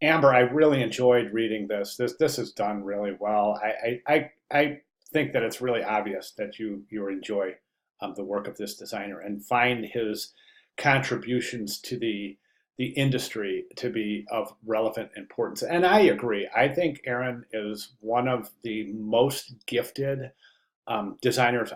Amber, I really enjoyed reading this. This is done really well. I think that it's really obvious that you enjoy the work of this designer and find his contributions to the industry to be of relevant importance. And I agree. I think Aaron is one of the most gifted designers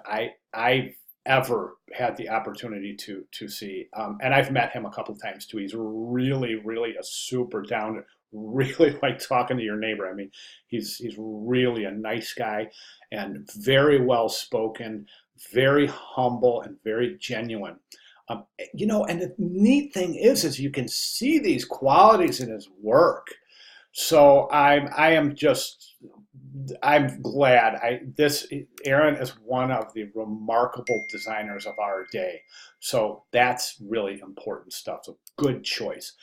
I've ever had the opportunity to see. And I've met him a couple of times too. He's really a super down, really like talking to your neighbor. I mean, he's really a nice guy and very well spoken, very humble and very genuine. And the neat thing is you can see these qualities in his work. So I'm glad. I this Aaron is one of the remarkable designers of our day. So that's really important stuff. So good choice.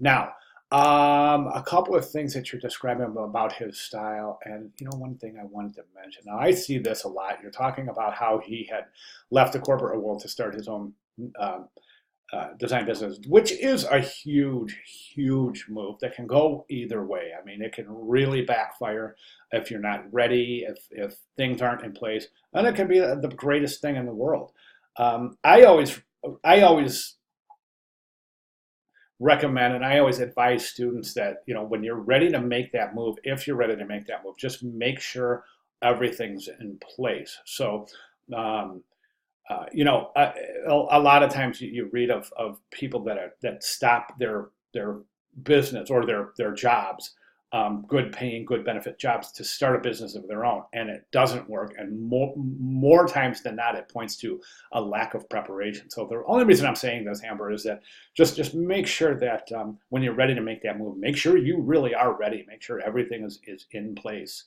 Now, a couple of things that you're describing about his style, and one thing I wanted to mention. Now, I see this a lot. You're talking about how he had left the corporate world to start his own um, design business, which is a huge move that can go either way. I mean, it can really backfire if you're not ready, if things aren't in place, and it can be the greatest thing in the world. I always recommend and I always advise students that when you're ready to make that move, if you're ready to make that move, just make sure everything's in place. So um, a lot of times you read of people that stop their business or their jobs, good paying, good benefit jobs to start a business of their own, and it doesn't work. And more times than not, it points to a lack of preparation. So the only reason I'm saying this, Amber, is that just make sure that when you're ready to make that move, make sure you really are ready. Make sure everything is in place.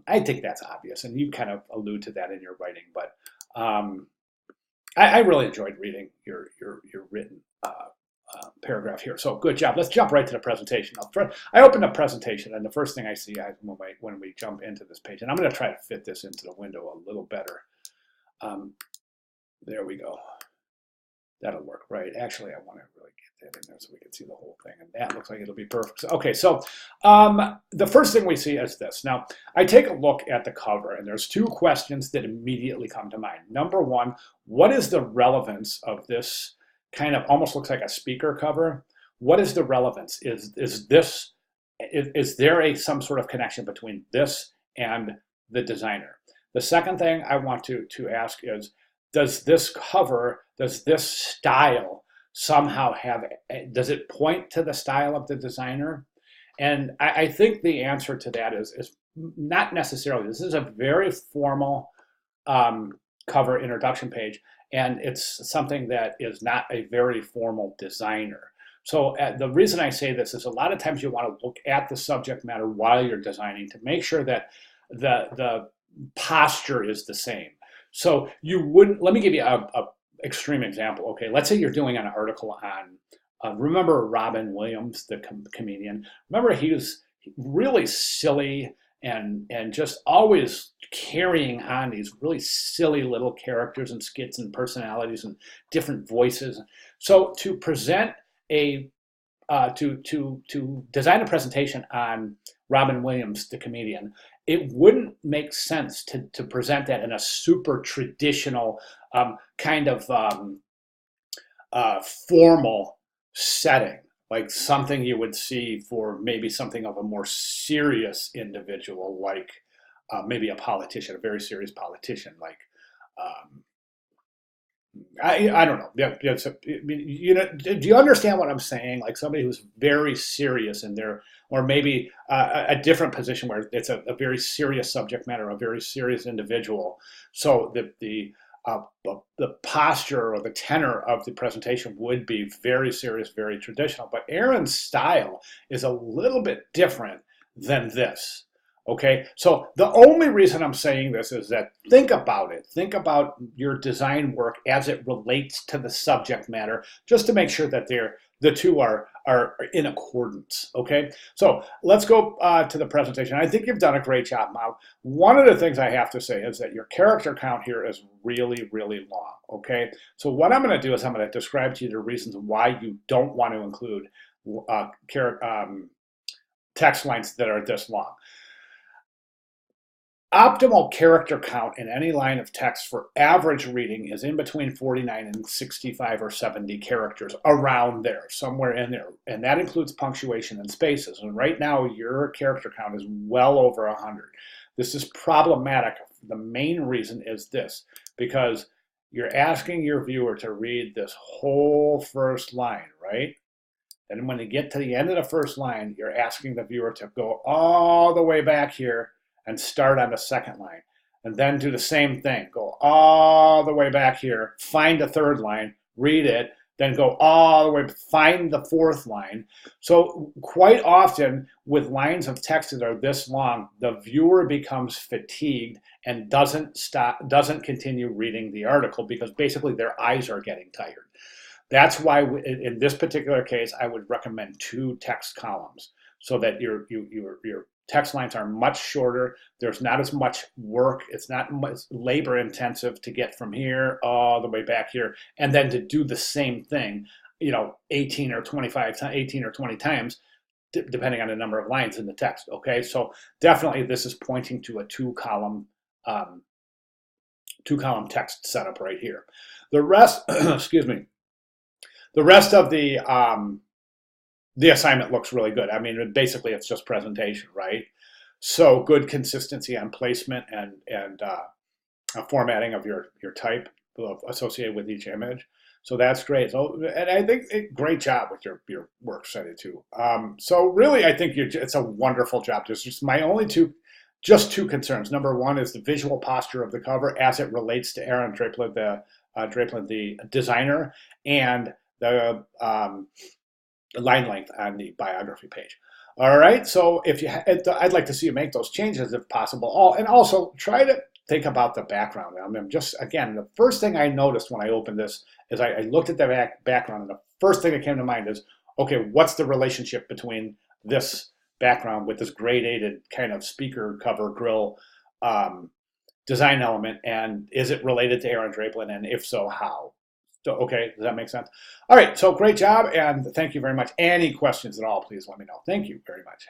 I think that's obvious, and you kind of allude to that in your writing, but um, I really enjoyed reading your written paragraph here. So good job. Let's jump right to the presentation. I opened up presentation, and the first thing I see when we jump into this page, and I'm going to try to fit this into the window a little better. Um, there we go. That'll work, right? Actually, I want to really get that in there so we can see the whole thing, and that looks like it'll be perfect. Okay, so the first thing we see is this. Now, I take a look at the cover, and there's two questions that immediately come to mind. Number one, what is the relevance of this kind of almost looks like a speaker cover? What is the relevance? Is there some sort of connection between this and the designer? The second thing I want to ask is, does this style somehow does it point to the style of the designer? And I think the answer to that is not necessarily. This is a very formal cover introduction page, and it's something that is not a very formal designer. So the reason I say this is a lot of times you want to look at the subject matter while you're designing to make sure that the posture is the same. So you wouldn't. Let me give you a extreme example. Okay, let's say you're doing an article on. Remember Robin Williams, the comedian? Remember he was really silly and just always carrying on these really silly little characters and skits and personalities and different voices. So to present a to design a presentation on Robin Williams, the comedian, it wouldn't make sense to present that in a super traditional kind of formal setting, like something you would see for maybe something of a more serious individual, like maybe a politician, a very serious politician, like um, I don't know. Yeah, yeah. So, do you understand what I'm saying? Like somebody who's very serious in their, or maybe a different position where it's a very serious subject matter, a very serious individual. So the posture or the tenor of the presentation would be very serious, very traditional. But Aaron's style is a little bit different than this. Okay, so the only reason I'm saying this is that think about it. Think about your design work as it relates to the subject matter, just to make sure that the two are in accordance. Okay, so let's go to the presentation. I think you've done a great job, Mao. One of the things I have to say is that your character count here is really long. Okay, so what I'm going to do is I'm going to describe to you the reasons why you don't want to include character. text lines that are this long. Optimal character count in any line of text for average reading is in between 49 and 65 or 70 characters, around there, somewhere in there. And that includes punctuation and spaces. And right now, your character count is well over 100. This is problematic. The main reason is this, because you're asking your viewer to read this whole first line, right? And when you get to the end of the first line, you're asking the viewer to go all the way back here and start on the second line. And then do the same thing. Go all the way back here, find the third line, read it, then go all the way, find the fourth line. So quite often with lines of text that are this long, the viewer becomes fatigued and doesn't continue reading the article because basically their eyes are getting tired. That's why in this particular case, I would recommend 2 text columns so that your text lines are much shorter. There's not as much work. It's not much labor intensive to get from here all the way back here, and then to do the same thing, 18 or 20 times, depending on the number of lines in the text. Okay, so definitely this is pointing to a 2-column text setup right here. The rest, excuse me, the rest of the assignment looks really good. I mean, basically it's just presentation, right? So good consistency on placement and formatting of your type associated with each image. So that's great. So, and I think great job with your works cited too. So really, I think it's a wonderful job. There's just my only two concerns. Number one is the visual posture of the cover as it relates to Aaron Draplin, the designer, and the line length on the biography page. All right, so I'd like to see you make those changes if possible. And also try to think about the background. I mean, just again, the first thing I noticed when I opened this is I looked at the background, and the first thing that came to mind is, okay, what's the relationship between this background with this gradated kind of speaker cover grill design element, and is it related to Aaron Draplin, and if so, how? So, okay, does that make sense? All right, so great job, and thank you very much. Any questions at all, please let me know. Thank you very much.